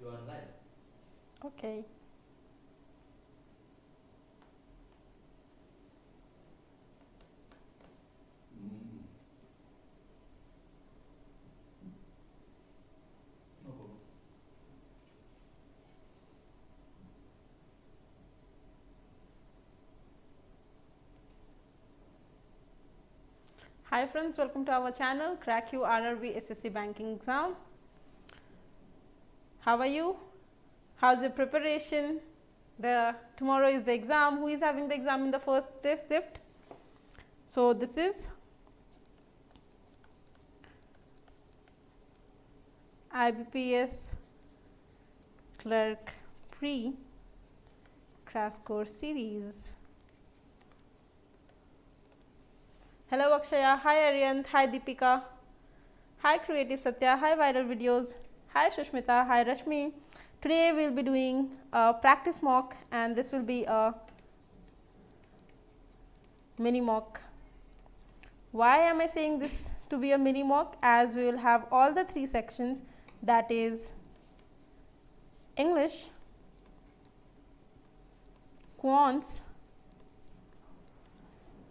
are live. Okay. No problem. Hi friends, welcome to our channel Crack You RRB SSC Banking Exam. How are you? How's your preparation? Tomorrow is the exam. Who is having the exam in the first shift? So this is IBPS Clerk Pre Crash Course Series. Hello Akshaya, hi Aryant, hi Deepika, hi Creative Satya, hi Viral Videos, hi Shushmita, hi Rashmi. Today we will be doing a practice mock and this will be a mini mock. Why am I saying this to be a mini mock? As we will have all the three sections, that is English, Quants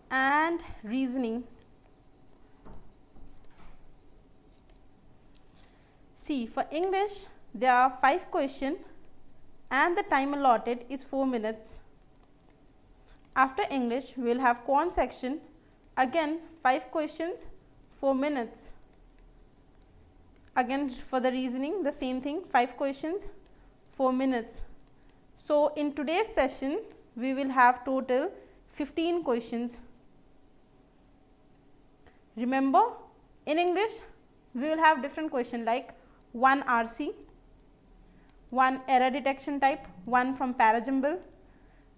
and reasoning. See, for English there are 5 questions and the time allotted is 4 minutes. After English we will have Quant section, again 5 questions, 4 minutes. Again for the reasoning the same thing, 5 questions, 4 minutes. So in today's session we will have total 15 questions. Remember, in English we will have different questions like 1 RC, 1 error detection type, 1 from parajumble,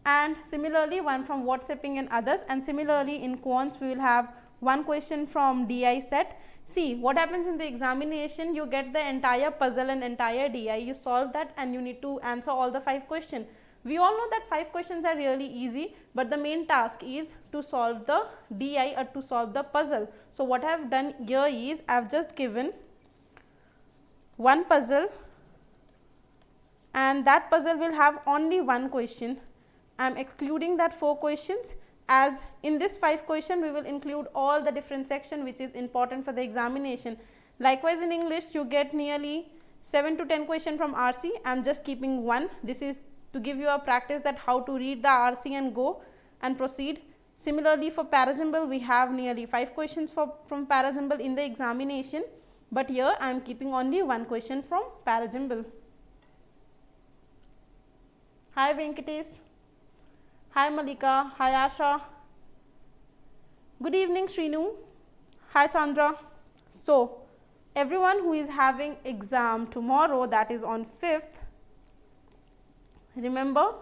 and similarly 1 from WhatsApping and others, and similarly in quants we will have 1 question from DI set. See, what happens in the examination, you get the entire puzzle and entire DI, you solve that and you need to answer all the 5 questions. We all know that 5 questions are really easy, but the main task is to solve the DI or to solve the puzzle. So what I have done here is I have just given 1 puzzle and that puzzle will have only 1 question. I am excluding that 4 questions, as in this 5 question we will include all the different section which is important for the examination. Likewise in English you get nearly 7 to 10 question from RC. I am just keeping 1. This is to give you a practice that how to read the RC and go and proceed. Similarly for parajumble we have nearly 5 questions from parajumble in the examination, but here I am keeping only 1 question from parajumble. Hi Venkatesh, hi Malika, hi Asha, good evening Srinu, hi Sandra. So everyone who is having exam tomorrow, that is on 5th, remember,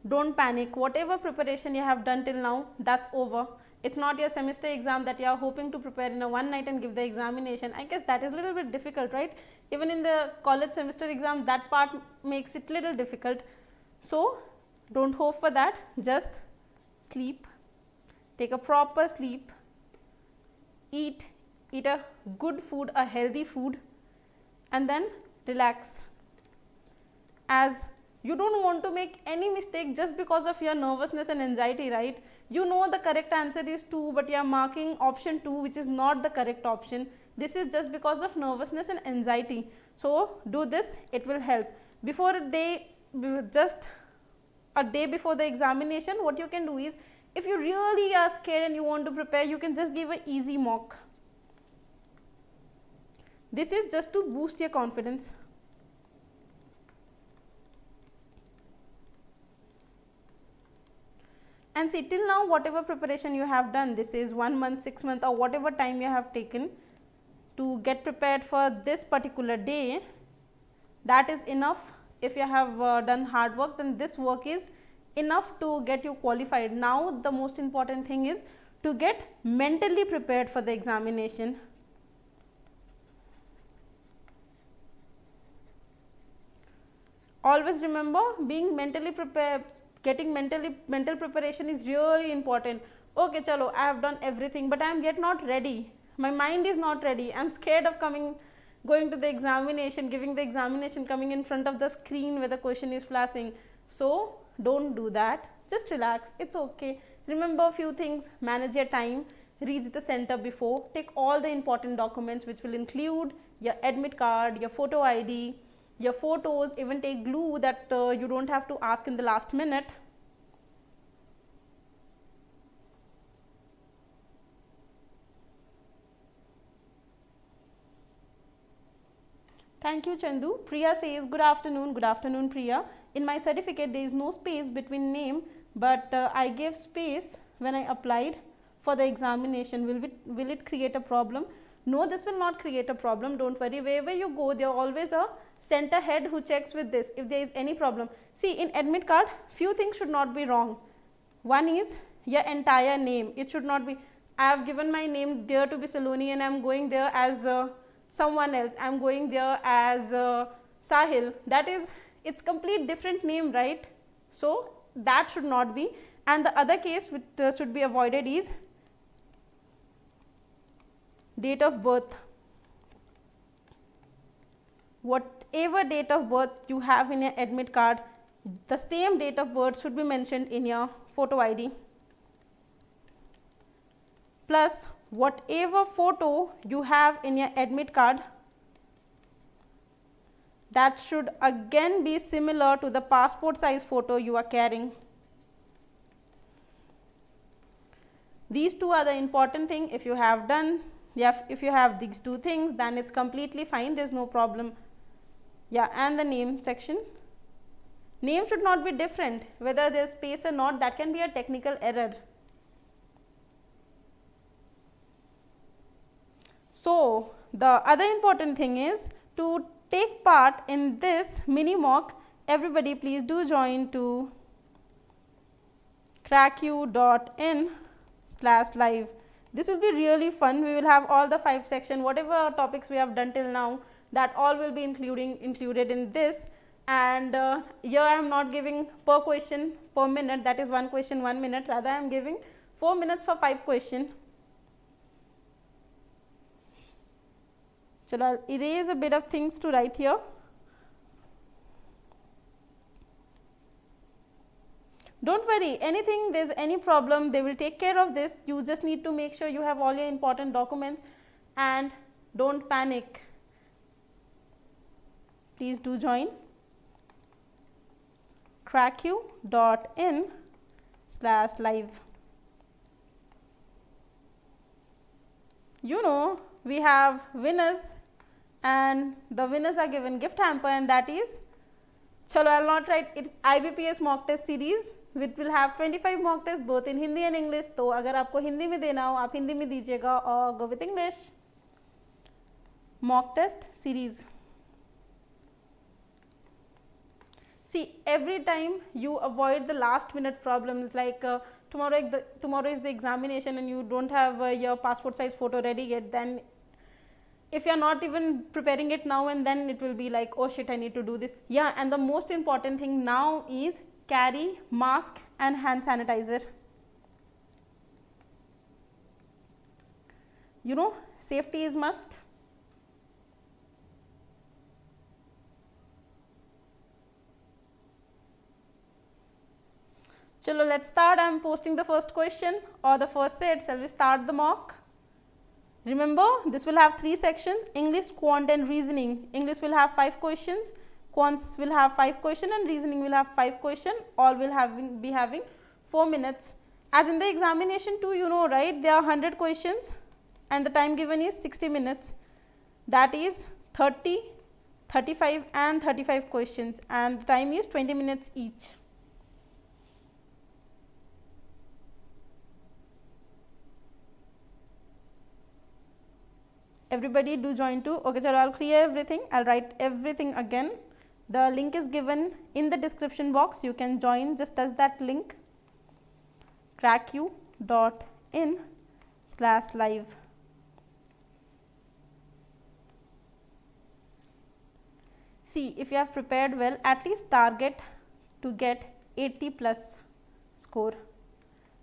don't panic. Whatever preparation you have done till now, that's over. It's not your semester exam that you are hoping to prepare in a one night and give the examination. I guess that is a little bit difficult, right? Even in the college semester exam, that part makes it little difficult. So don't hope for that. Just sleep, take a proper sleep, eat a good food, a healthy food, and then relax. As you don't want to make any mistake just because of your nervousness and anxiety, right? You know the correct answer is 2, but you are marking option 2 which is not the correct option. This is just because of nervousness and anxiety. So do this, it will help. Before a day, just a day before the examination, what you can do is, if you really are scared and you want to prepare, you can just give an easy mock. This is just to boost your confidence. And see, till now whatever preparation you have done, this is 1 month, 6 months or whatever time you have taken to get prepared for this particular day, that is enough. If you have done hard work, then this work is enough to get you qualified. Now the most important thing is to get mentally prepared for the examination. Always remember, being mentally prepared, getting mental preparation is really important. Okay, chalo, I have done everything, but I am yet not ready. My mind is not ready. I am scared of coming going to the examination, giving the examination, coming in front of the screen where the question is flashing. So don't do that, just relax, it's okay. Remember a few things, manage your time, reach the center before, take all the important documents which will include your admit card, your photo ID, your photos, even take glue that you don't have to ask in the last minute. Thank you, Chandu. Priya says, good afternoon Priya. In my certificate there is no space between name, but I gave space when I applied for the examination. Will it create a problem? No, this will not create a problem, don't worry. Wherever you go, there always a center head who checks with this if there is any problem. See, in admit card, few things should not be wrong. One is your entire name. It should not be, I have given my name there to be Saloni and I am going there as someone else, I am going there as Sahil, that is, it's complete different name, right? So that should not be. And the other case which should be avoided is date of birth. Whatever date of birth you have in your admit card, the same date of birth should be mentioned in your photo ID. Plus whatever photo you have in your admit card, that should again be similar to the passport size photo you are carrying. These two are the important thing. If you have done, if you have these two things, then it's completely fine, there's no problem. Yeah, and the name section, name should not be different, whether there's space or not, that can be a technical error. So the other important thing is to take part in this mini mock. Everybody please do join to cracku.in/live. This will be really fun. We will have all the 5 sections, whatever topics we have done till now, that all will be included in this. And here I am not giving per question per minute, that is 1 question 1 minute, rather I am giving 4 minutes for 5 questions. So I will erase a bit of things to write here. Don't worry, anything there is any problem, they will take care of this. You just need to make sure you have all your important documents and don't panic. Please do join cracku.in/live. You know, we have winners and the winners are given gift hamper, and that is, chalo I will not write, it's IBPS mock test series which will have 25 mock tests both in Hindi and English. तो अगर आपको हिंदी में देना हो आप हिंदी में दीजिएगा और go with English. Mock test series. See, every time you avoid the last minute problems, like tomorrow is the examination and you don't have your passport size photo ready yet, then if you are not even preparing it now and then it will be like, oh shit, I need to do this. Yeah, and the most important thing now is carry mask and hand sanitizer. You know, safety is must. Chalo, let's start. I am posting the first question or the first set. Shall we start the mock? Remember, this will have 3 sections: English, Quant and Reasoning. English will have 5 questions, Quants will have 5 questions and Reasoning will have 5 questions. All will be having 4 minutes. As in the examination too, you know, right, there are 100 questions and the time given is 60 minutes. That is 30, 35 and 35 questions, and the time is 20 minutes each. Everybody do join too. Okay, so I will clear everything. I will write everything again. The link is given in the description box. You can join just as that link, cracku.in/live. See, if you have prepared well, at least target to get 80+ score.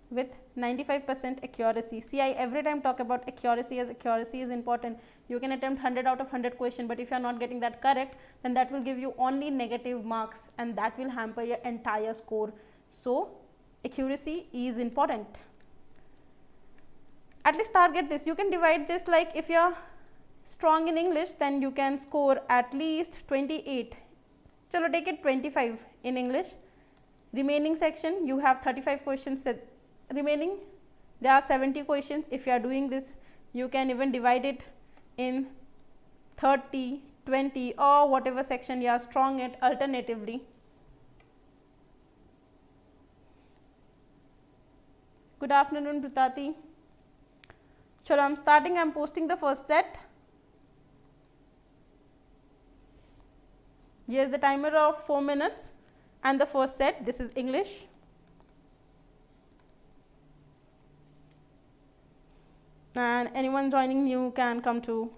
with 95% accuracy. See, I every time talk about accuracy, as accuracy is important. You can attempt 100 out of 100 question, but if you are not getting that correct, then that will give you only negative marks and that will hamper your entire score. So, accuracy is important. At least target this. You can divide this, like if you are strong in English, then you can score at least 28. Chalo, take it 25 in English. Remaining section, you have 35 questions remaining. There are 70 questions. If you are doing this, you can even divide it in 30, 20 or whatever section you are strong at alternatively. Good afternoon, Pritati. Chalo, I am starting. I am posting the first set. Here's the timer of 4 minutes and the first set. This is English. And anyone joining new can come to.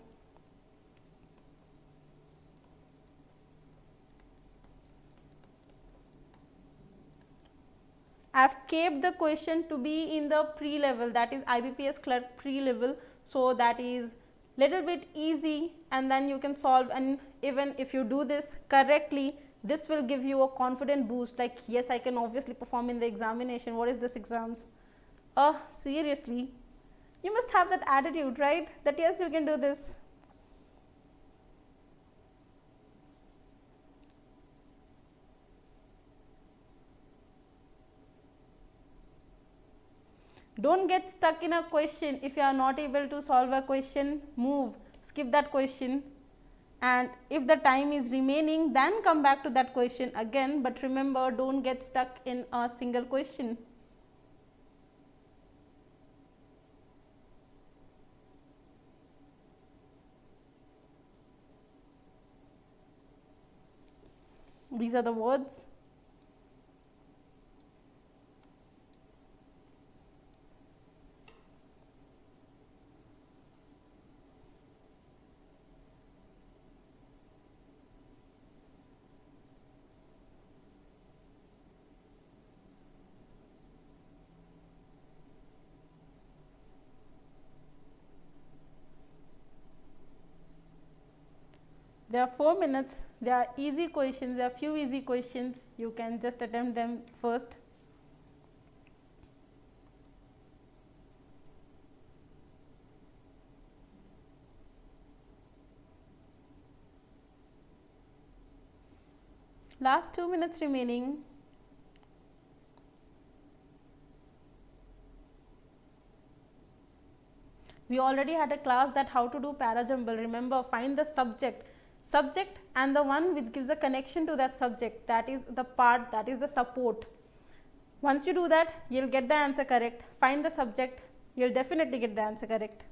I have kept the question to be in the pre-level, that is IBPS Clerk pre-level. So, that is little bit easy and then you can solve, and even if you do this correctly, this will give you a confident boost, like yes, I can obviously perform in the examination. What is this exams? Seriously, you must have that attitude, right, that yes, you can do this. Don't get stuck in a question. If you are not able to solve a question, move, skip that question, and if the time is remaining, then come back to that question again. But remember, don't get stuck in a single question. These are the words. There are 4 minutes. There are easy questions. There are few easy questions. You can just attempt them first. Last 2 minutes remaining. We already had a class that how to do para jumble. Remember, find the subject and the one which gives a connection to that subject, that is the part, that is the support. Once you do that, you will get the answer correct. Find the subject, you will definitely get the answer correct.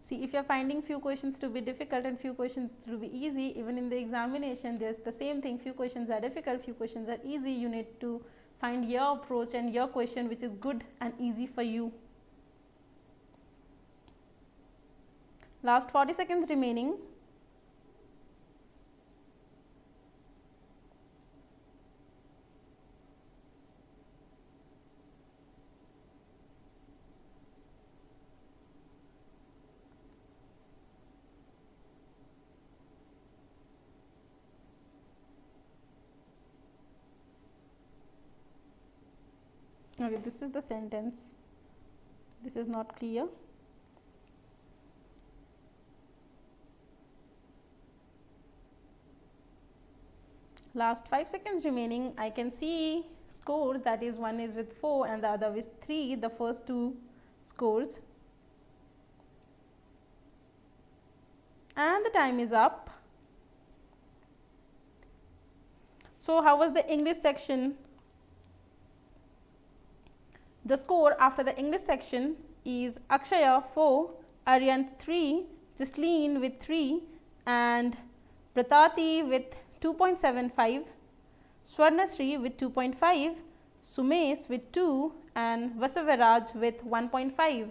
See, if you are finding few questions to be difficult and few questions to be easy, even in the examination there is the same thing. Few questions are difficult, few questions are easy. You need to find your approach and your question which is good and easy for you. Last 40 seconds remaining. Okay, this is the sentence. This is not clear. Last 5 seconds remaining. I can see scores, that is one is with 4 and the other with 3, the first two scores. And the time is up. So how was the English section? The score after the English section is Akshaya 4, Aryant 3, Jasleen with 3 and Pratati with 2.75, Swarnasri with 2.5, Sumesh with 2 and Vasavaraj with 1.5.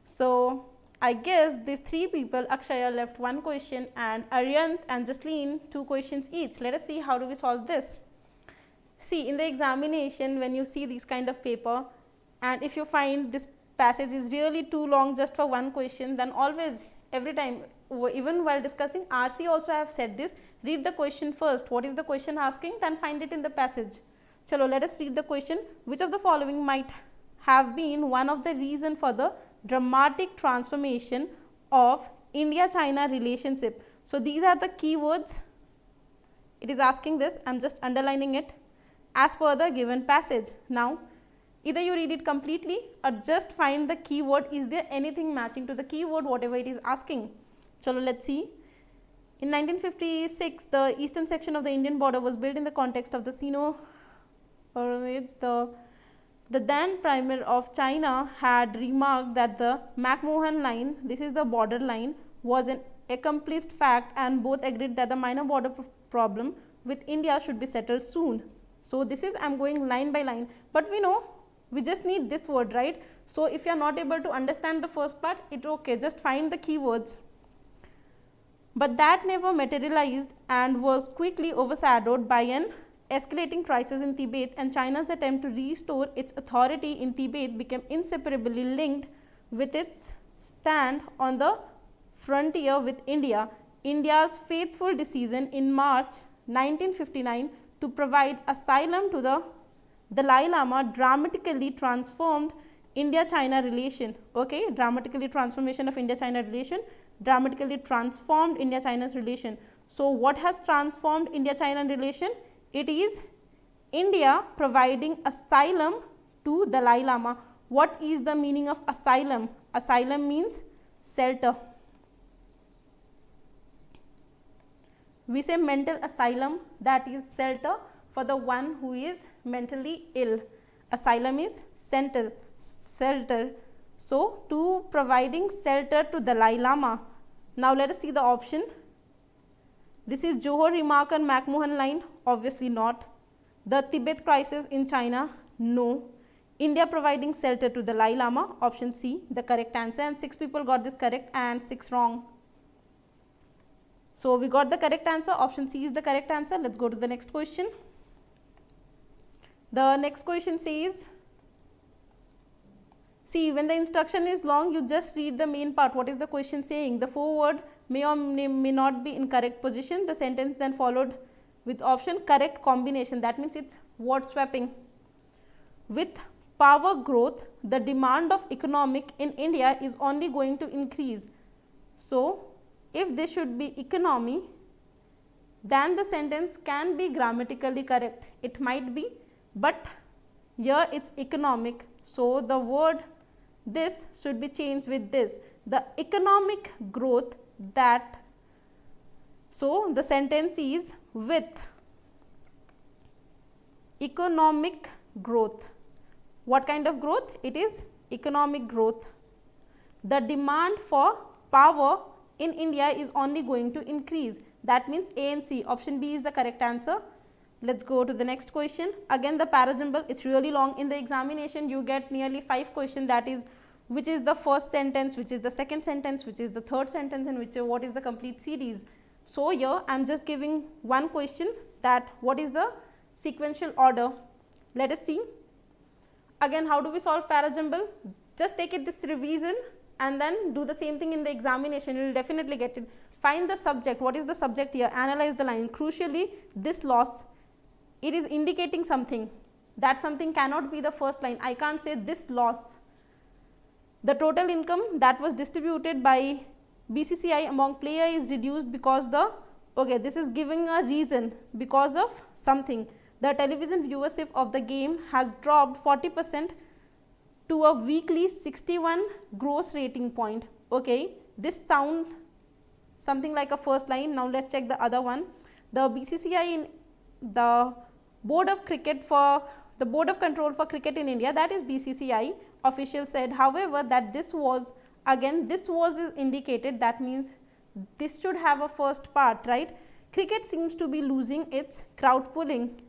So I guess these 3 people, Akshaya left 1 question and Aryant and Jasleen 2 questions each. Let us see how do we solve this. See, in the examination when you see these kind of paper and if you find this passage is really too long just for 1 question, then always every time, even while discussing RC also I have said this, read the question first. What is the question asking, then find it in the passage. Chalo, let us read the question. Which of the following might have been one of the reason for the dramatic transformation of India-China relationship? So these are the keywords. It is asking this. I am just underlining it as per the given passage. Now, either you read it completely or just find the keyword. Is there anything matching to the keyword, whatever it is asking? Chalo, let's see. In 1956, the eastern section of the Indian border was built in the context of the Sino. The then Premier of China had remarked that the McMahon line, this is the border line, was an accomplished fact and both agreed that the minor border problem with India should be settled soon. So this is, I am going line by line, but we know we just need this word, right? So if you are not able to understand the first part, it's okay, just find the keywords. But that never materialized and was quickly overshadowed by an escalating crisis in Tibet, and China's attempt to restore its authority in Tibet became inseparably linked with its stand on the frontier with India. India's faithful decision in March 1959 to provide asylum to the Dalai Lama dramatically transformed India-China relation. Okay, dramatically transformation of India-China relation, dramatically transformed India-China's relation. So what has transformed India-China relation? It is India providing asylum to Dalai Lama. What is the meaning of asylum? Asylum means shelter. We say mental asylum, that is shelter for the one who is mentally ill. Asylum is shelter. So, to providing shelter to Dalai Lama. Now, let us see the option. This is Johor remark on McMahon line, obviously not. The Tibet crisis in China, no. India providing shelter to Dalai Lama, option C, the correct answer, and 6 people got this correct and 6 wrong. So, we got the correct answer, option C is the correct answer. Let's go to the next question. The next question says, see, when the instruction is long, you just read the main part. What is the question saying? The foreword may or may not be in correct position. The sentence then followed with option correct combination. That means it's word swapping. With power growth, the demand of economic in India is only going to increase. So, if this should be economy, then the sentence can be grammatically correct. It might be, but here it's economic. So, the word this should be changed with this, the economic growth that. So, the sentence is with economic growth. What kind of growth? It is economic growth. The demand for power in India is only going to increase. That means A and C. Option B is the correct answer. Let's go to the next question. Again the parajumble, it's really long. In the examination you get nearly 5 questions, that is which is the first sentence, which is the second sentence, which is the third sentence, and what is the complete series. So, here I am just giving one question, that what is the sequential order. Let us see. Again, how do we solve parajumble? Just take it this revision and then do the same thing in the examination, you will definitely get it. Find the subject. What is the subject here? Analyze the line. Crucially, this loss, it is indicating something. That something cannot be the first line. I can't say this loss. The total income that was distributed by BCCI among players is reduced because the, okay, this is giving a reason, because of something. The television viewership of the game has dropped 40% to a weekly 61 gross rating point. Okay, this sound something like a first line. Now, let's check the other one. The BCCI in the Board of Control for Cricket in India, that is BCCI official said, however, that this was is indicated, that means this should have a first part, right. Cricket seems to be losing its crowd pulling.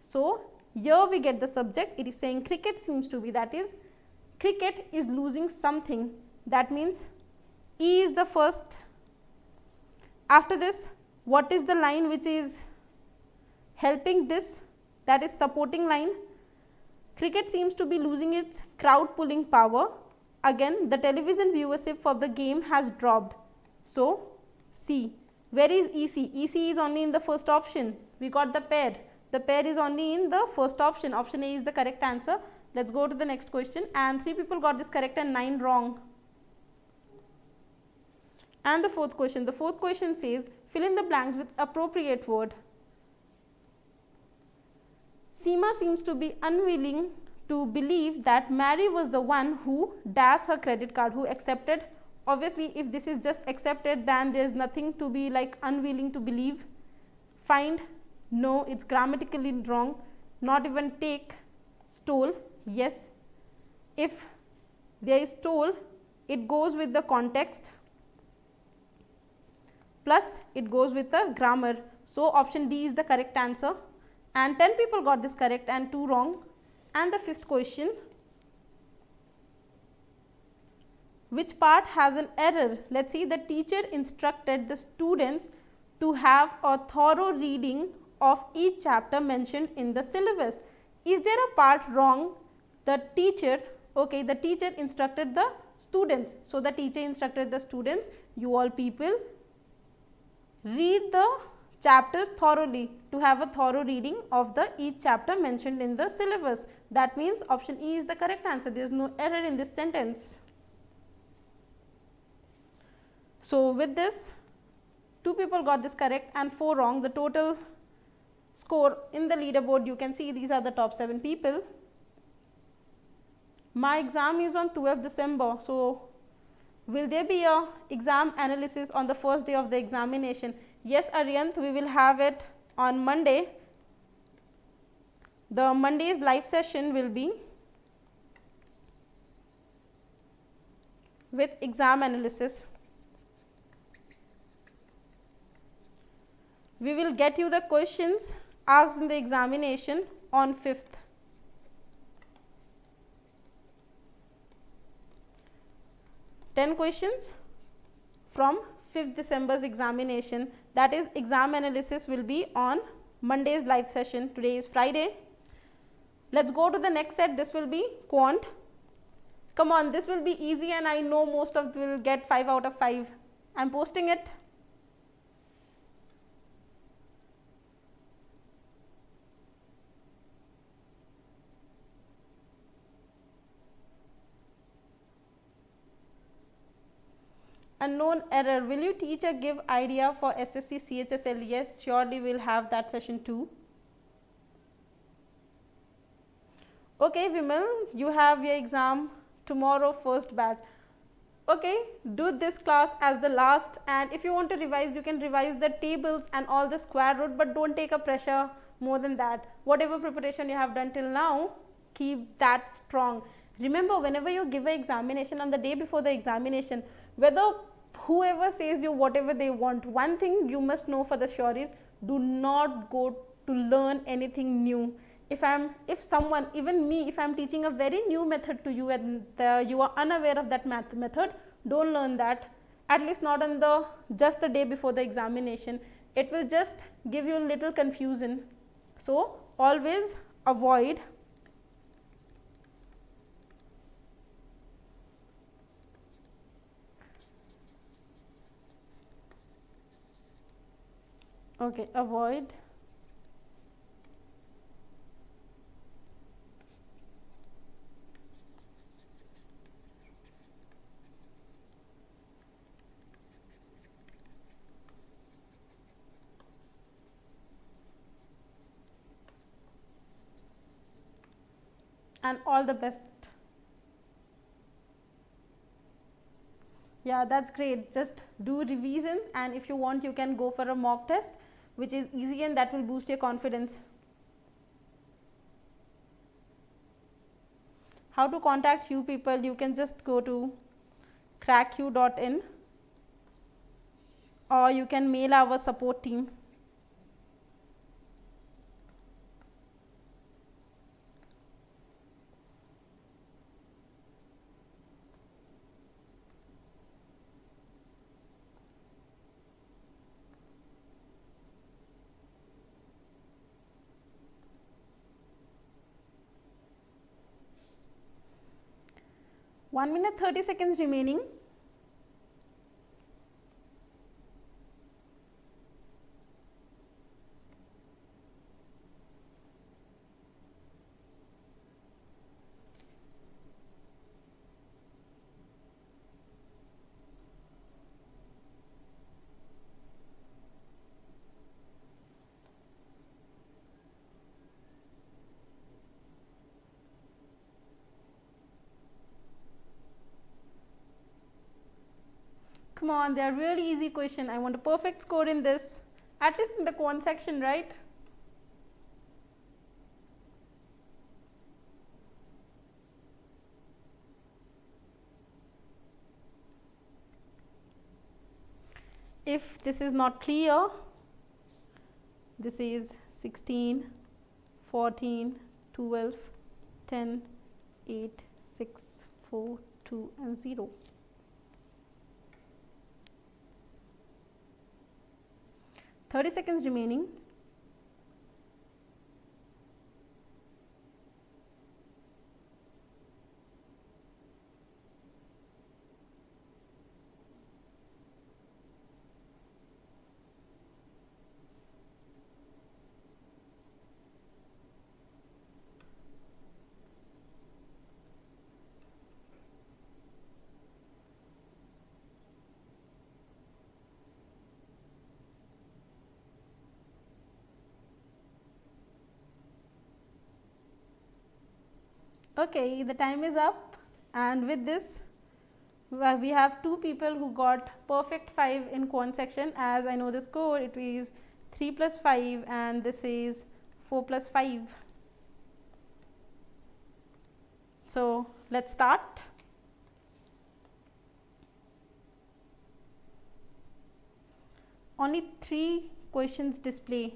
So, here we get the subject, it is saying cricket seems to be, that is cricket is losing something, that means E is the first. After this, what is the line which is helping this, that is supporting line. Cricket seems to be losing its crowd pulling power. Again, the television viewership for the game has dropped. So, C. Where is EC? EC is only in the first option. We got the pair. The pair is only in the first option. Option A is the correct answer. Let us go to the next question, and 3 people got this correct and 9 wrong. And the fourth question says, fill in the blanks with appropriate word. Seema seems to be unwilling to believe that Mary was the one who dashed her credit card, who accepted. Obviously, if this is just accepted, then there is nothing to be like unwilling to believe. Find, no, it's grammatically wrong. Not even take, stole, yes. If there is stole, it goes with the context, plus it goes with the grammar. So, option D is the correct answer, and 10 people got this correct and 2 wrong. And the fifth question, which part has an error? Let us see, the teacher instructed the students to have a thorough reading of each chapter mentioned in the syllabus. Is there a part wrong? The teacher instructed the students. So, the teacher instructed the students, you all people read the chapters thoroughly, to have a thorough reading of the each chapter mentioned in the syllabus. That means option E is the correct answer. There is no error in this sentence. So, with this, 2 people got this correct and 4 wrong. The total score in the leaderboard, you can see these are the top 7 people. My exam is on 12th December. So, will there be a exam analysis on the first day of the examination? Yes, Aryanth, we will have it on Monday. The Monday's live session will be with exam analysis. We will get you the questions asked in the examination on 5th. Ten questions from 5th December's examination, that is exam analysis will be on Monday's live session. Today is Friday. Let us go to the next set. This will be quant. Come on, this will be easy, and I know most of you will get 5 out of 5. I am posting it. Unknown error, will you teacher give idea for SSC CHSL? Yes, surely we will have that session too. Okay, Vimal, you have your exam tomorrow, first batch. Okay, do this class as the last, and if you want to revise, you can revise the tables and all the square root, but don't take a pressure more than that. Whatever preparation you have done till now, keep that strong. Remember, whenever you give an examination, on the day before the examination, whether whoever says you whatever they want, one thing you must know for the sure is, do not go to learn anything new. If someone, even me, if I am teaching a very new method to you and you are unaware of that method, don't learn that, at least not on just the day before the examination. It will just give you a little confusion. So, always avoid avoid and all the best. Yeah, that's great. Just do revisions, and if you want, you can go for a mock test which is easy and that will boost your confidence. How to contact you people? You can just go to cracku.in or you can mail our support team. One minute 30 seconds remaining. Come on, they are really easy question. I want a perfect score in this, at least in the quant section, right? If this is not clear, this is 16, 14, 12, 10, 8, 6, 4, 2 and 0. Thirty seconds remaining. Okay, the time is up, and with this we have two people who got perfect 5 in quant section. As I know the score, it is 3 plus 5 and this is 4 plus 5. So let's start. Only 3 questions display.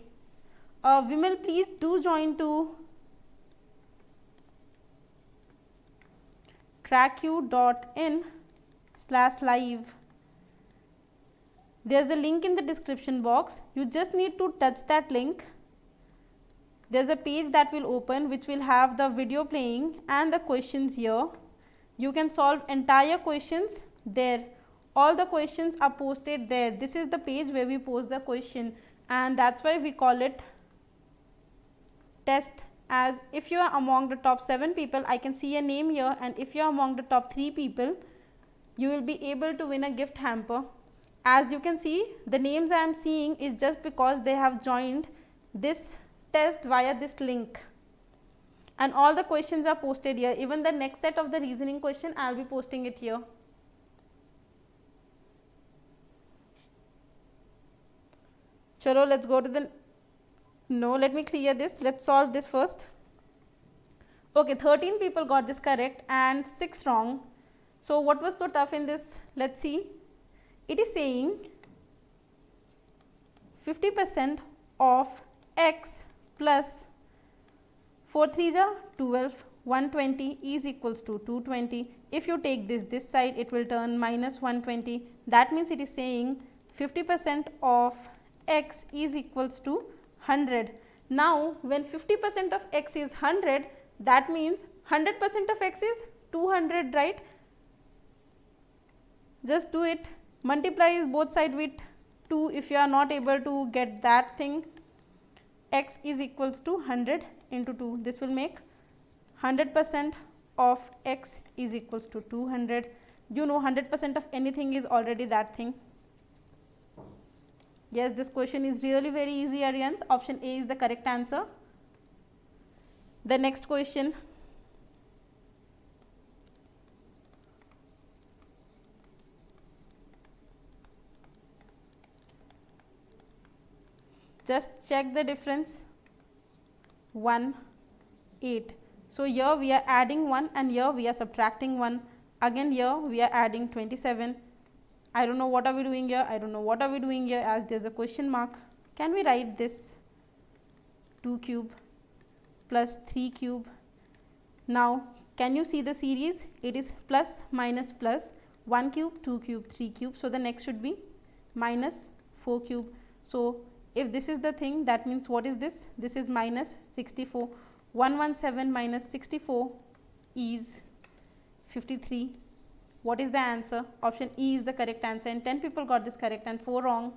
Vimal, please do join to cracku.in/live. There's a link in the description box. You just need to touch that link. There's a page that will open which will have the video playing and the questions here. You can solve entire questions there. All the questions are posted there. This is the page where we post the question, and that's why we call it test. As if you are among the top 7 people, I can see a name here, and if you are among the top 3 people, you will be able to win a gift hamper. As you can see, the names I am seeing is just because they have joined this test via this link, and all the questions are posted here. Even the next set of the reasoning question, I will be posting it here. Chalo, let's go to the let me clear this. Let's solve this first. Okay, 13 people got this correct and 6 wrong. So what was so tough in this? Let's see. It is saying 50% of x plus 4 3s are 12, 120 is equals to 220. If you take this side, it will turn minus 120. That means it is saying 50% of x is equals to 100. Now when 50% of x is 100, that means 100% of x is 200, right? Just do it. Multiply both sides with 2 if you are not able to get that thing. X is equals to 100 into 2. This will make 100% of x is equals to 200. You know 100% of anything is already that thing. Yes, this question is really very easy, Aryanth. Option A is the correct answer. The next question. Just check the difference. 1, 8. So here we are adding 1 and here we are subtracting 1. Again here we are adding 27. I don't know what are we doing here. I don't know what are we doing here, as there's a question mark. Can we write this? 2 cube plus 3 cube. Now can you see the series? It is plus minus plus, 1 cube, 2 cube, 3 cube. So the next should be minus 4 cube. So if this is the thing, that means what is this? This is minus 64. 117 minus 64 is 53. What is the answer? Option E is the correct answer, and 10 people got this correct and 4 wrong.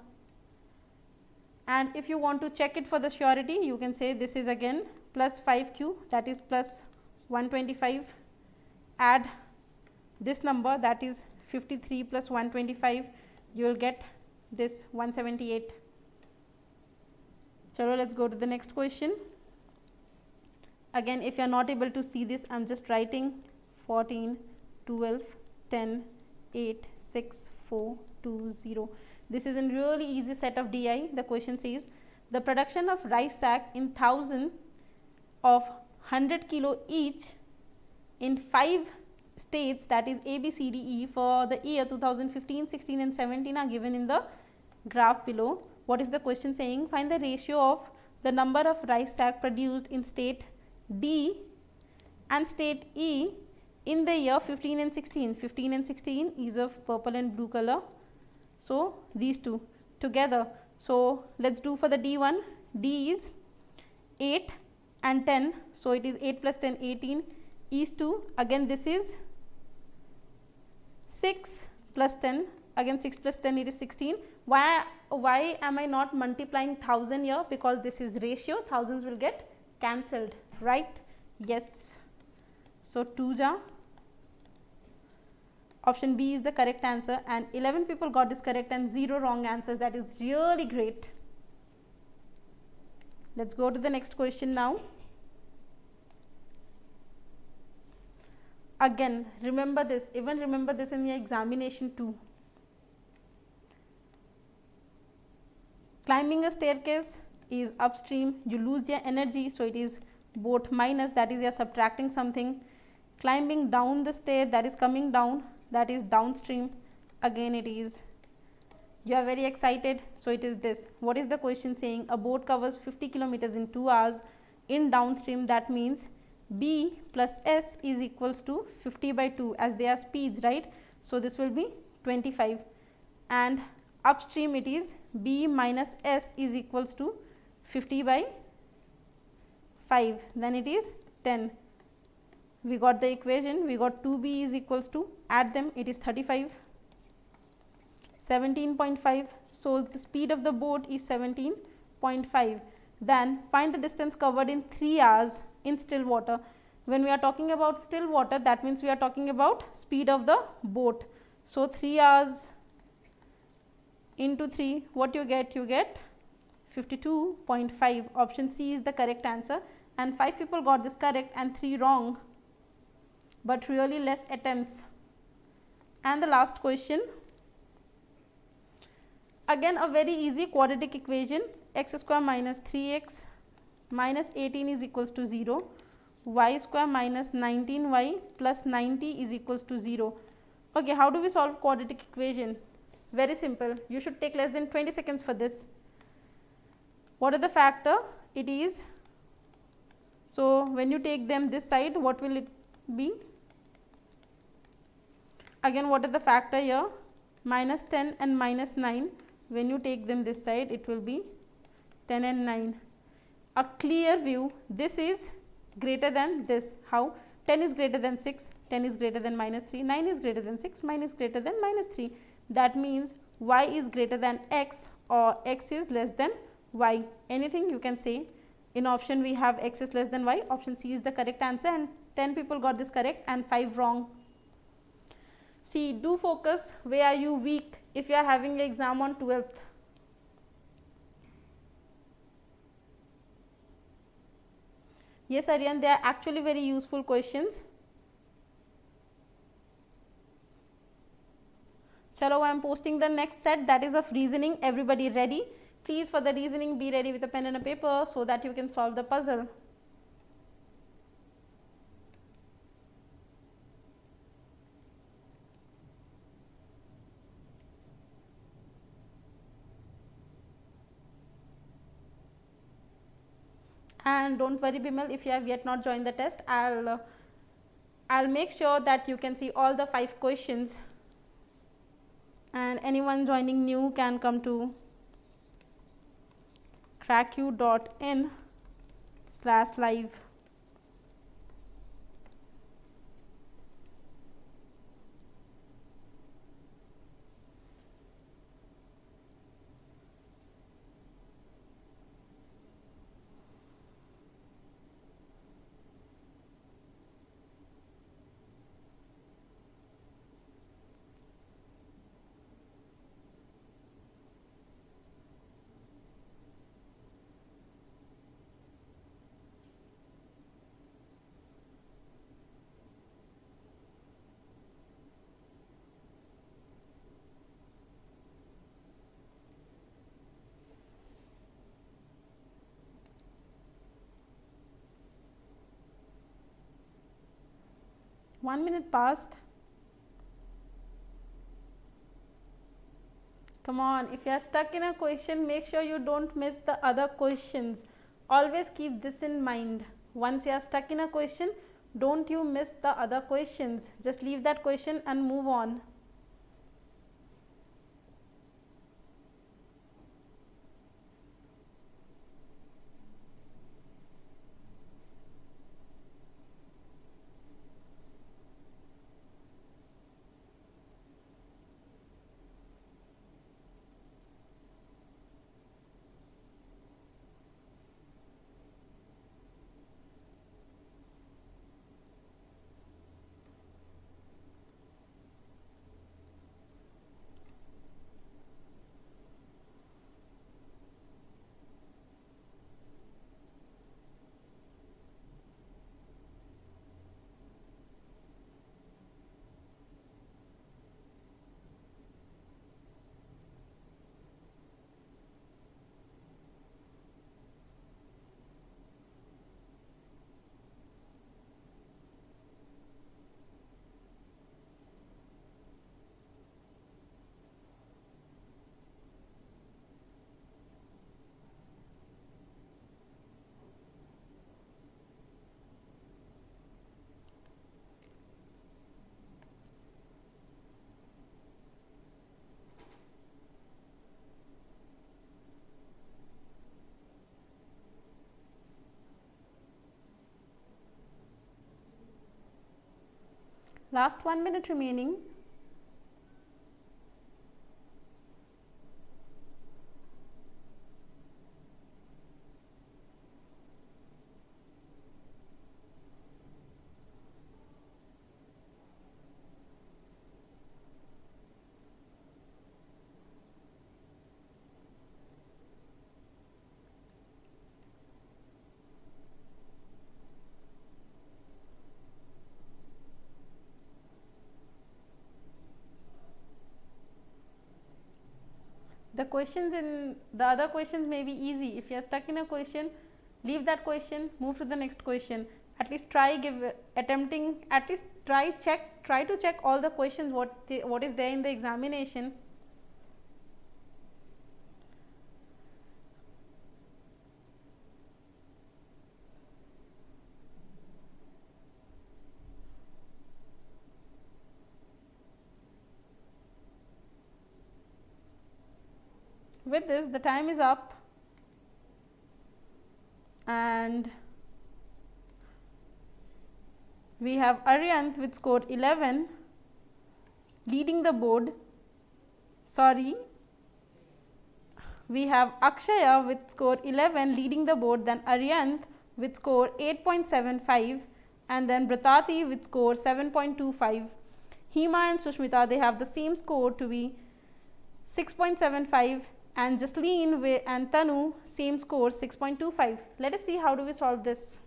And if you want to check it for the surety, you can say this is again plus 5q, that is plus 125. Add this number, that is 53 plus 125, you will get this 178. Chalo, let's go to the next question. Again, if you are not able to see this, I am just writing 14, 12, 10, 8, 6, 4, 2, 0. This is a really easy set of DI. The question says the production of rice sack in 1000 of 100 kilo each in 5 states, that is A, B, C, D, E, for the year 2015, 16 and 17 are given in the graph below. What is the question saying? Find the ratio of the number of rice sack produced in state D and state E in the year 15 and 16. 15 and 16 is of purple and blue color. So these two together. So let's do for the D one. D is 8 and 10. So it is 8 plus 10, 18. E is 2. Again this is 6 plus 10. Again 6 plus 10, it is 16. Why am I not multiplying 1000 here? Because this is ratio, thousands will get cancelled, right? Yes. So 2 ja. Option B is the correct answer, and 11 people got this correct and 0 wrong answers. That is really great. Let's go to the next question now. Again, remember this, even remember this in your examination too. Climbing a staircase is upstream, you lose your energy, so it is both minus, that is you are subtracting something. Climbing down the stair, that is coming down, that is downstream. Again it is, you are very excited, so it is this. What is the question saying? A boat covers 50 kilometers in 2 hours in downstream. That means B plus S is equals to 50 by 2, as they are speeds, right? So this will be 25, and upstream it is B minus S is equals to 50 by 5, then it is 10. We got the equation, we got 2B is equals to, add them, it is 35, 17.5. So the speed of the boat is 17.5. Then find the distance covered in 3 hours in still water. When we are talking about still water, that means we are talking about speed of the boat. So 3 hours into 3, what you get? You get 52.5. Option C is the correct answer, and 5 people got this correct and 3 wrong, but really less attempts. And the last question, again a very easy quadratic equation. X square minus 3x minus 18 is equals to 0, y square minus 19y plus 90 is equals to 0. Okay, how do we solve quadratic equation? Very simple. You should take less than 20 seconds for this. What are the factor? It is, so when you take them this side, what will it be? Again, what are the factor here? Minus 10 and minus 9. When you take them this side, it will be 10 and 9. A clear view, this is greater than this. How? 10 is greater than 6, 10 is greater than minus 3, 9 is greater than 6, 9 is greater than minus 3. That means y is greater than x, or x is less than y. Anything you can say. In option we have x is less than y. Option C is the correct answer, and 10 people got this correct and 5 wrong. See, do focus where are you weak if you are having an exam on 12th. Yes, Aryan, they are actually very useful questions. Chalo, I am posting the next set, that is of reasoning. Everybody ready? Please, for the reasoning, be ready with a pen and a paper so that you can solve the puzzle. And don't worry Bimal, if you have yet not joined the test, I'll make sure that you can see all the 5 questions, and anyone joining new can come to cracku.in/live. One minute passed. Come on, if you are stuck in a question, make sure you don't miss the other questions. Always keep this in mind. Once you are stuck in a question, don't you miss the other questions. Just leave that question and move on. Last 1 minute remaining. The questions in the other questions may be easy. If you are stuck in a question, leave that question, move to the next question. At least try to check all the questions what is there in the examination. With this, the time is up, and we have Aryanth with score 11 leading the board. We have Akshaya with score 11 leading the board, then Aryanth with score 8.75, and then Bratati with score 7.25. Hima and Sushmita, they have the same score to be 6.75, and Jasleen and Tanu, same score 6.25. Let us see how do we solve this.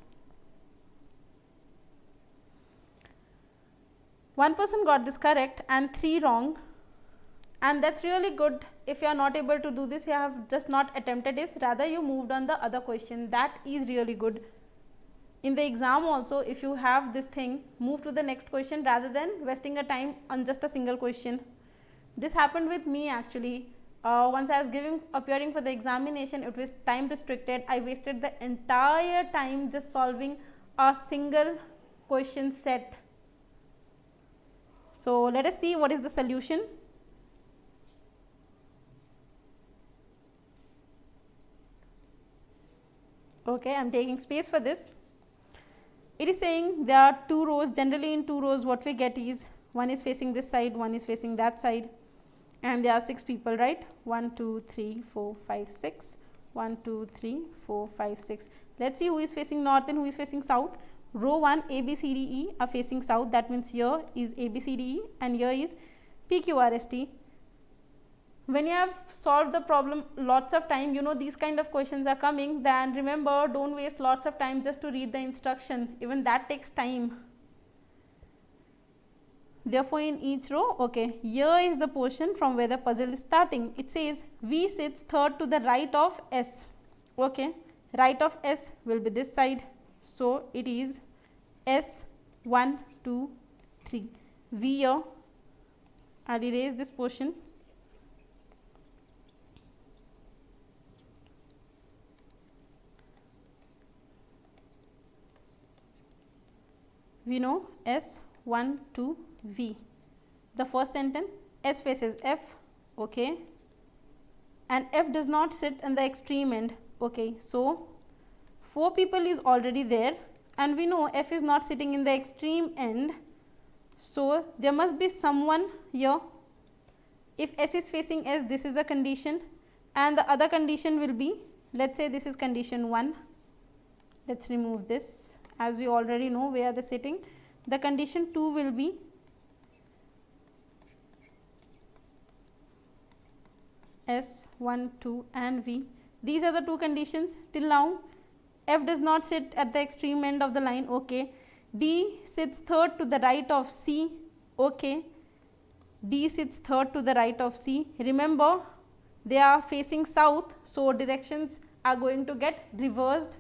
One person got this correct and 3 wrong. and that's really good. If you are not able to do this, you have just not attempted this, rather you moved on the other question, that is really good. In the exam also, if you have this thing, move to the next question rather than wasting a time on just a single question. This happened with me actually. Once I was appearing for the examination, it was time restricted. I wasted the entire time just solving a single question set. So let us see what is the solution. Okay, I am taking space for this. It is saying there are 2 rows. Generally in 2 rows what we get is one is facing this side, one is facing that side, and there are 6 people, right? 1, 2, 3, 4, 5, 6. 1, 2, 3, 4, 5, 6. Let's see who is facing north and who is facing south. Row 1 A, B, C, D, E are facing south. That means here is A, B, C, D, E and here is P, Q, R, S, T. When you have solved the problem lots of time, you know these kind of questions are coming, then remember, don't waste lots of time just to read the instruction, even that takes time. Therefore, in each row, okay, here is the portion from where the puzzle is starting. It says V sits third to the right of S. Okay, right of S will be this side. So, it is S 1, 2, 3. V here, I will erase this portion. We know S 1, 2, V. The first sentence, S faces F, okay, and F does not sit in the extreme end, okay. So, 4 people is already there and we know F is not sitting in the extreme end. So, there must be someone here. If S is facing S, this is a condition, and the other condition will be, let us say this is condition 1. Let us remove this, as we already know where they are sitting. The condition 2 will be S 1, 2 and V. These are the 2 conditions. Till now F does not sit at the extreme end of the line, okay. D sits third to the right of C, okay. D sits third to the right of C. Remember, they are facing south, so directions are going to get reversed.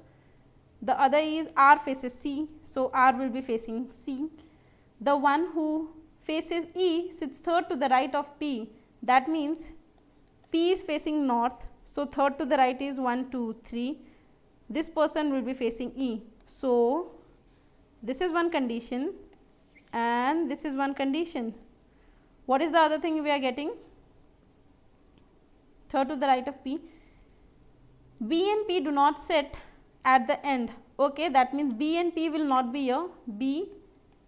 The other is R faces C, so R will be facing C. The one who faces E sits third to the right of P. That means P is facing north, so third to the right is 1, 2, 3. This person will be facing E. So, this is one condition and this is one condition. What is the other thing we are getting? Third to the right of P. B and P do not sit at the end, okay. That means B and P will not be here. B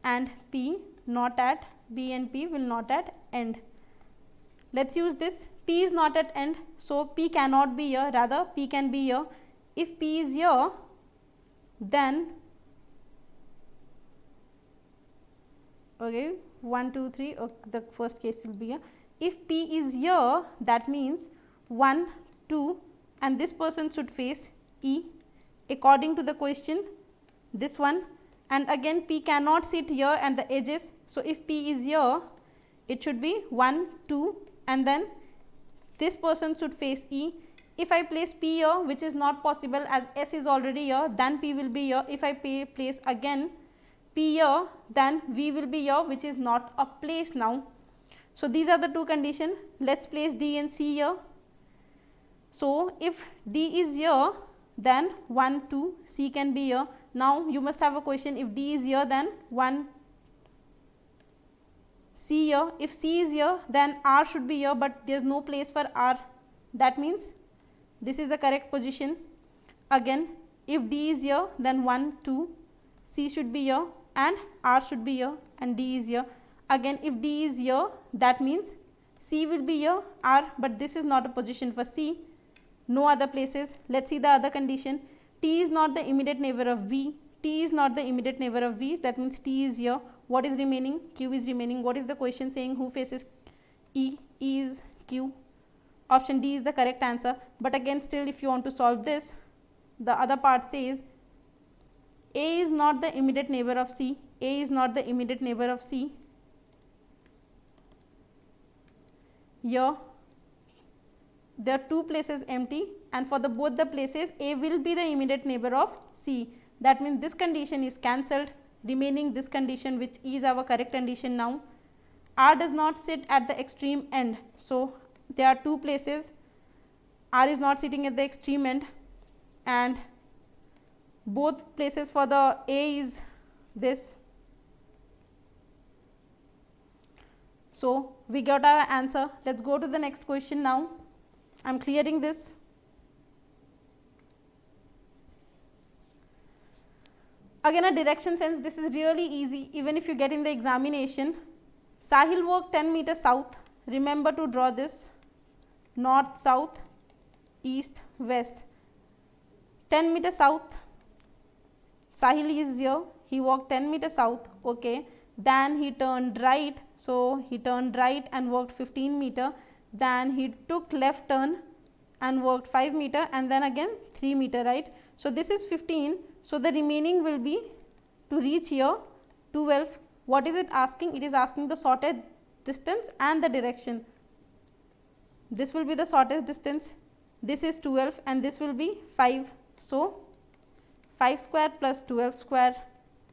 and P not at, B and P will not at end. Let us use this. P is not at end, so P cannot be here, rather P can be here. If P is here, then okay, 1, 2, 3, okay, the first case will be here. If P is here, that means 1, 2 and this person should face E according to the question, this one, and again P cannot sit here and the edges. So, if P is here, it should be 1, 2 and then this person should face E. If I place P here, which is not possible as S is already here, then P will be here. If I place again P here, then V will be here, which is not a place now. So, these are the 2 conditions. Let us place D and C here. So, if D is here, then 1, 2, C can be here. Now, you must have a question, if D is here, then 1, C here. If C is here, then R should be here, but there is no place for R. That means this is the correct position. Again, if D is here, then 1, 2, C should be here and R should be here and D is here. Again, if D is here, that means C will be here, R, but this is not a position for C. No other places. Let us see the other condition. T is not the immediate neighbor of V. T is not the immediate neighbor of V. That means T is here. What is remaining? Q is remaining. What is the question saying? Who faces E? E is Q. Option D is the correct answer. But again, still if you want to solve this, the other part says A is not the immediate neighbor of C. A is not the immediate neighbor of C. here there are 2 places empty, and for the both the places A will be the immediate neighbor of C. That means this condition is cancelled, remaining this condition, which is our correct condition now. R does not sit at the extreme end. So, there are 2 places, R is not sitting at the extreme end, and both places for the A is this. So, we got our answer. Let us go to the next question now. I am clearing this. Again a direction sense, this is really easy even if you get in the examination. Sahil walked 10 meters south. Remember to draw this north, south, east, west. 10 meters south, Sahil is here, he walked 10 meters south, okay. Then he turned right, so he turned right and walked 15 meter. Then he took left turn and walked 5 meter, and then again 3 meter, right. So, this is 15. So, the remaining will be to reach here 12. What is it asking? It is asking the shortest distance and the direction. This will be the shortest distance, this is 12 and this will be 5. So, 5 square plus 12 square,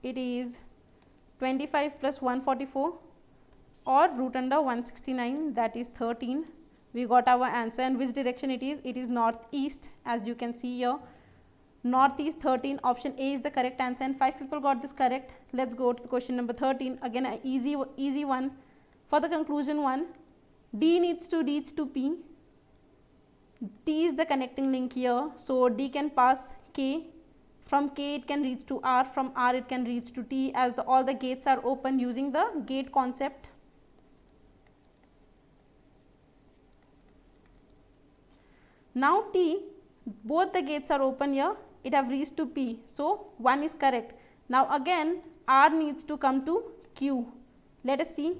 it is 25 plus 144 or root under 169, that is 13. We got our answer, and which direction it is? It is northeast, as you can see here. Northeast 13, option A is the correct answer, and 5 people got this correct. Let us go to the question number 13, again an easy one. For the conclusion one, D needs to reach to P, T is the connecting link here. So, D can pass K, from K it can reach to R, from R it can reach to T, as all the gates are open using the gate concept. Now, T, both the gates are open here, it have reached to P. So, 1 is correct. Now, again R needs to come to Q. Let us see.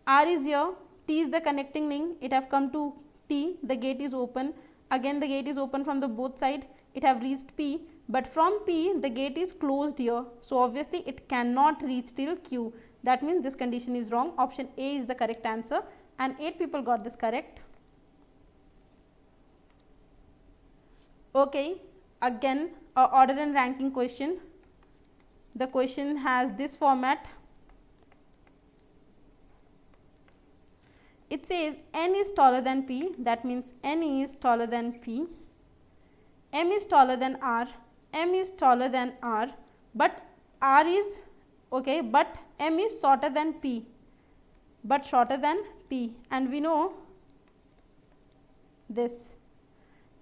R is here, T is the connecting link, it have come to T, the gate is open. Again the gate is open from the both side, it have reached P, but from P the gate is closed here. So, obviously it cannot reach till Q. That means this condition is wrong. Option A is the correct answer, and 8 people got this correct. Okay, again a order and ranking question. The question has this format. It says N is taller than P, that means N is taller than P, M is taller than R, M is taller than R, but R is okay, but M is shorter than P, and we know this.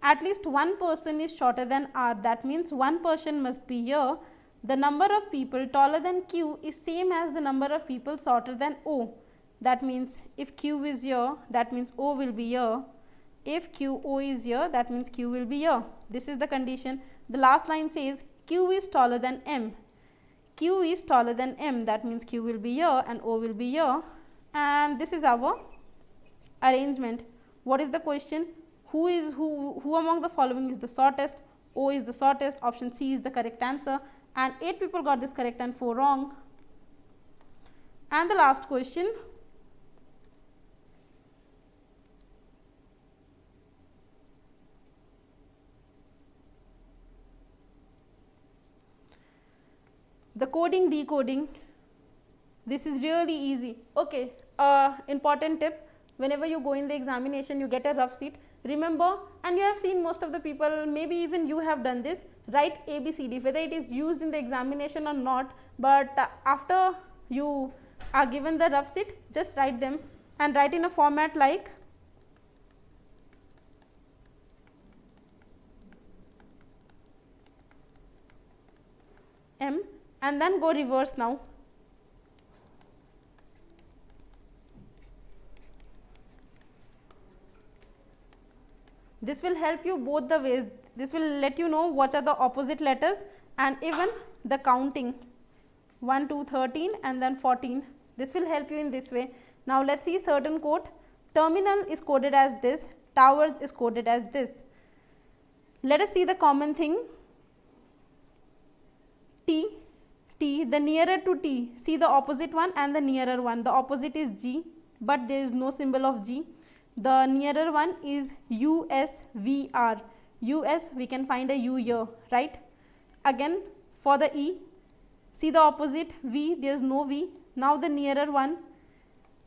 At least one person is shorter than R, that means one person must be here. The number of people taller than Q is same as the number of people shorter than O. That means if Q is here, that means O will be here. If QO is here, that means Q will be here. This is the condition. The last line says Q is taller than M. Q is taller than M, that means Q will be here and O will be here. And this is our arrangement. What is the question? Who among the following is the shortest? O is the shortest, option C is the correct answer, and 8 people got this correct and 4 wrong. And the last question, the coding decoding. This is really easy. Okay, important tip, whenever you go in the examination you get a rough sheet. Remember, and you have seen most of the people, maybe even you have done this, write ABCD, whether it is used in the examination or not, but after you are given the rough sheet, just write them and write in a format like M, and then go reverse now. This will help you both the ways. This will let you know what are the opposite letters and even the counting 1, 2, 13 and then 14. This will help you in this way. Now, let us see certain code. Terminal is coded as this, towers is coded as this. Let us see the common thing. T, the nearer to T, see the opposite one and the nearer one. The opposite is G, but there is no symbol of G. The nearer one is USVR. US, we can find a U here, right? Again, for the E, see the opposite V, there is no V. Now the nearer one,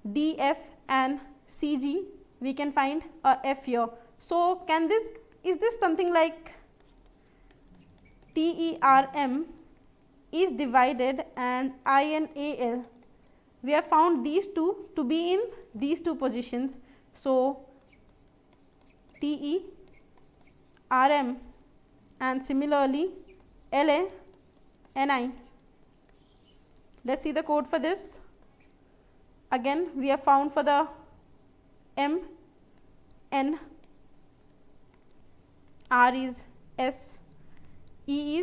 DF and CG, we can find a F here. So is this something like TERM is divided and INAL? We have found these two to be in these two positions. So TERM and similarly LA NI. Let's see the code for this. Again, we have found for the M, N, R is S, E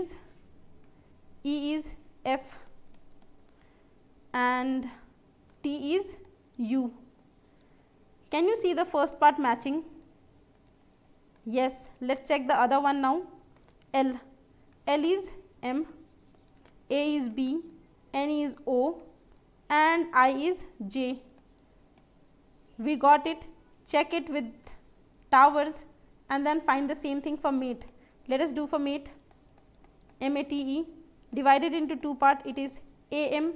is F and T is U. Can you see the first part matching? Yes. Let's check the other one now. L. L is M, A is B, N is O and I is J. We got it. Check it with towers and then find the same thing for mate. Let us do for mate. MATE divided into two parts, it is AMET.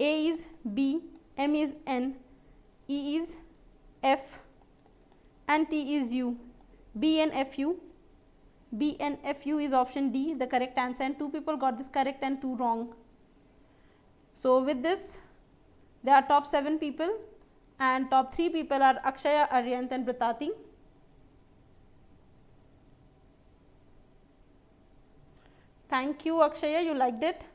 A is B, M is N, E is F and T is U. BNFU. BNFU is option D, the correct answer, and 2 people got this correct and 2 wrong. So with this, there are top 7 people and top 3 people are Akshaya, Aryant and Pratati. Thank you Akshaya, you liked it.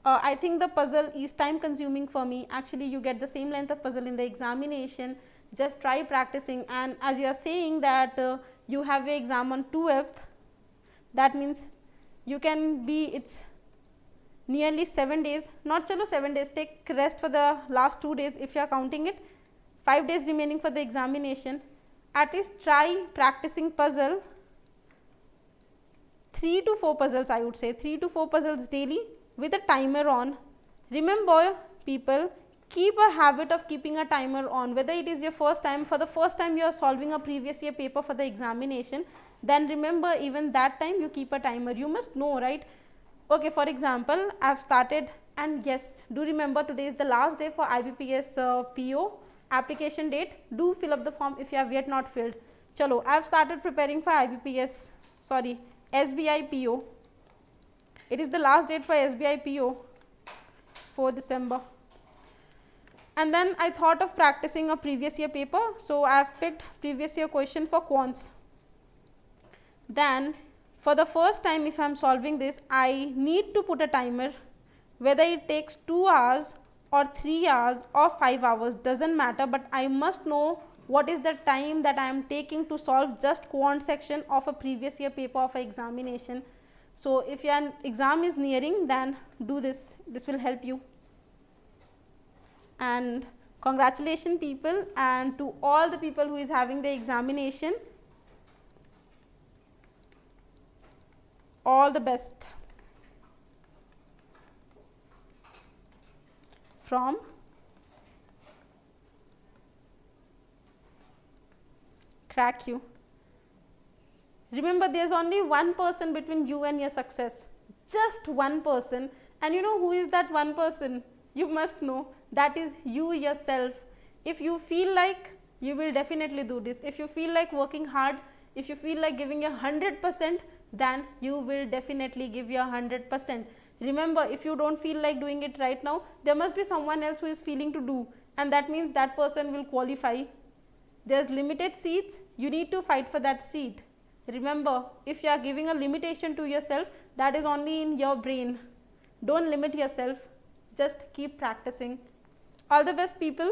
I think the puzzle is time consuming for me. Actually you get the same length of puzzle in the examination. Just try practicing, and as you are saying that you have your exam on 12th, that means you can be, it's nearly 7 days, not chalo 7 days, take rest for the last 2 days if you are counting it, 5 days remaining for the examination. At least try practicing puzzle 3 to 4 puzzles, I would say 3 to 4 puzzles daily with a timer on. Remember people, keep a habit of keeping a timer on, whether it is your first time, for the first time you are solving a previous year paper for the examination, then remember even that time you keep a timer, you must know, right? Okay, for example, I have started, and yes, do remember today is the last day for IBPS PO application date. Do fill up the form if you have yet not filled. Chalo, I have started preparing for SBI PO. It is the last date for SBI PO, 4 December. And then I thought of practicing a previous year paper, so I have picked previous year question for quants. Then for the first time if I am solving this, I need to put a timer, whether it takes 2 hours or 3 hours or 5 hours, doesn't matter, but I must know what is the time that I am taking to solve just quant section of a previous year paper of an examination. So if your exam is nearing, then do this, this will help you. And congratulations people, and to all the people who is having the examination, all the best from Crack You. Remember, there is only one person between you and your success, just one person, and you know who is that one person? You must know, that is you yourself. If you feel like, you will definitely do this. If you feel like working hard, if you feel like giving your 100%, then you will definitely give your 100%. Remember, if you don't feel like doing it right now, there must be someone else who is feeling to do, and that means that person will qualify. There's limited seats, you need to fight for that seat. Remember, if you are giving a limitation to yourself, that is only in your brain. Don't limit yourself, just keep practicing. All the best people.